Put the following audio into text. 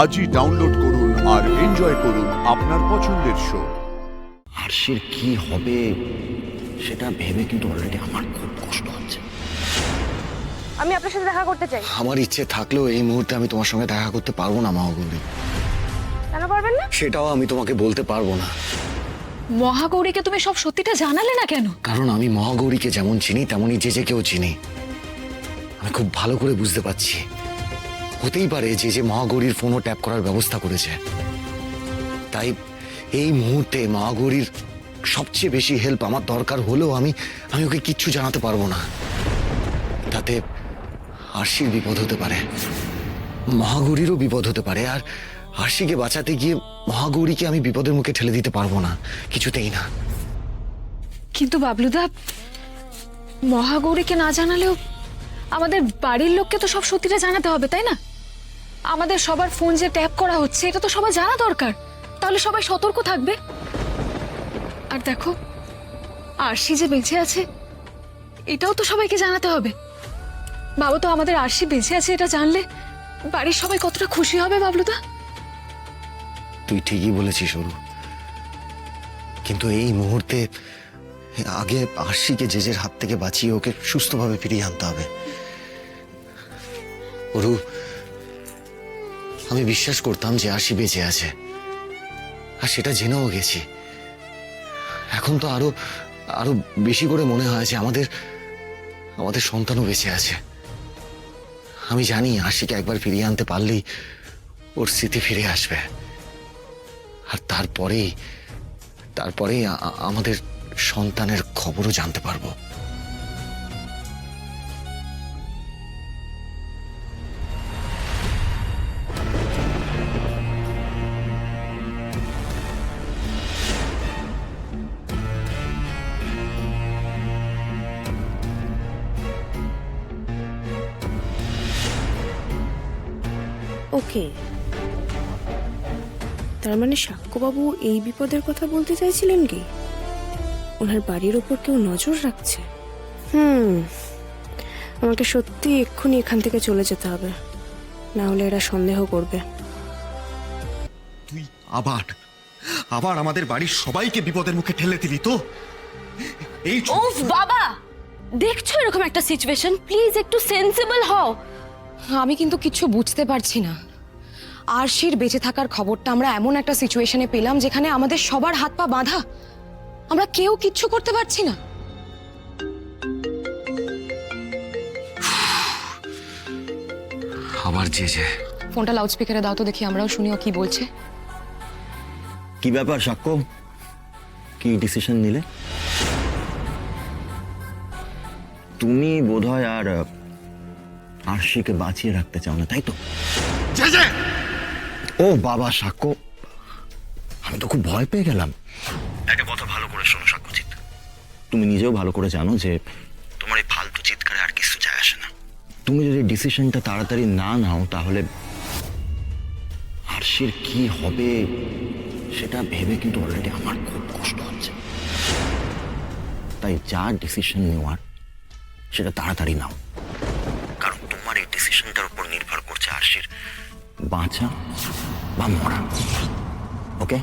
আজই ডাউনলোড করুন আর এনজয় করুন আপনার পছন্দের শো। আরশির কি হবে সেটা ভেবে কিন্তু অলরেডি আমার খুব কষ্ট হচ্ছে। আমি আপনার সাথে দেখা করতে চাই। আমার ইচ্ছে থাকলেও এই মুহূর্তে আমি তোমার সঙ্গে দেখা করতে পারবো না মহাগৌরী। কেন পারবেন না? সেটাও আমি তোমাকে বলতে পারবো না। মহাগৌরীকে তুমি সব সত্যিটা জানালে না কেন? কারণ আমি মহাগৌরীকে যেমন চিনি তেমনই যে কেউ চিনি। আমি খুব ভালো করে বুঝতে পারছি হতেই পারে যে মহাগৌরীর ফোনও ট্যাপ করার ব্যবস্থা করেছে। তাই এই মুহূর্তে মহাগৌরীর সবচেয়ে বেশি হেল্প আমার দরকার হলেও আমি ওকে কিচ্ছু জানাতে পারবো না। তাতে আরশির বিপদ হতে পারে, মহাগৌরীরও বিপদ হতে পারে। আর আরশিকে বাঁচাতে গিয়ে মহাগৌরীকে আমি বিপদের মুখে ঠেলে দিতে পারবো না, কিছুতেই না। কিন্তু বাবলুদা, মহাগৌরীকে না জানালেও আমাদের বাড়ির লোককে তো সব সত্যিটা জানাতে হবে, তাই না? আমাদের সবার ফোন যে ট্যাপ করা হচ্ছে এটা তো সবার জানা দরকার, তাহলে সবাই সতর্ক থাকবে। আর দেখো, আরশি যে বেঁচে আছে এটাও তো সবাইকে জানাতে হবে। বাবা তো আমাদের আরশি বেঁচে আছে এটা জানলে বাড়ির সবাই কতটা খুশি হবে বাবলুদা। তুই ঠিকই বলেছিস অরু, কিন্তু এই মুহূর্তে আগে আরশিকে জেজের হাত থেকে বাঁচিয়ে ওকে সুস্থভাবে ফিরিয়ে আনতে হবে। অরু, আমি বিশ্বাস করতাম যে আরশি বেঁচে আছে, আর সেটা জেনেও গেছি। এখন তো আরো আরো বেশি করে মনে হয় যে আমাদের সন্তানও বেঁচে আছে। আমি জানি আরশিকে একবার ফিরিয়ে আনতে পারলেই ওর স্মৃতি ফিরে আসবে, আর তারপরেই আমাদের সন্তানের খবরও জানতে পারবো। ওকে, তার মানে সাক্ষ্যবাবু এই বিপদের কথা বলতে চাইছিলেন কি? ওনার বাড়ির ওপর কেউ নজর রাখছে। আমাকে সত্যি এক্ষুনি এখান থেকে চলে যেতে হবে, না হলে এরা সন্দেহ করবে। তুই আবার আমাদের বাড়ির সবাইকে বিপদের মুখে ঠেলে দিলি তো। এই ওফ বাবা, দেখছো এরকম একটা সিচুয়েশন, প্লিজ একটু সেন্সিবল হও। আমি কিন্তু কিছু বুঝতে পারছি না। আরশির বেঁচে থাকার খবরটা আমরা এমন একটা সিচুয়েশনে পেলাম যেখানে আমাদের সবার হাত পা বাঁধা, আমরা কেউ কিচ্ছু করতে পারছি না। আবার যে ফোনটা লাউডস্পিকারে দাও তো দেখি, আমরাও শুনিও কি বলছে। কি ব্যাপার সাক্ষ্য, কি ডিসিশন নিলে? তুমি বোধহয় আর আরশিকে বাঁচিয়ে রাখতে চাও না, তাই তো? ও বাবা সাক্ষ্য, আমি তো খুব ভয় পেয়ে গেলাম। একটা কথা ভালো করে শোনো সাক্ষ্যজিৎ, তুমি নিজেও ভালো করে জানো যে তোমার এই ফালতু চিৎকারে আর কিছু যায় আসে না। তুমি যদি ডিসিশনটা তাড়াতাড়ি না নাও তাহলে আরশির কি হবে সেটা ভেবে কিন্তু অলরেডি আমার খুব কষ্ট হচ্ছে। তাই যা ডিসিশন নেওয়ার সেটা তাড়াতাড়ি নাও, কারণ তোমার এই ডিসিশনটার উপর নির্ভর করছে আরশির বাঁচা বা মরা। ওকে?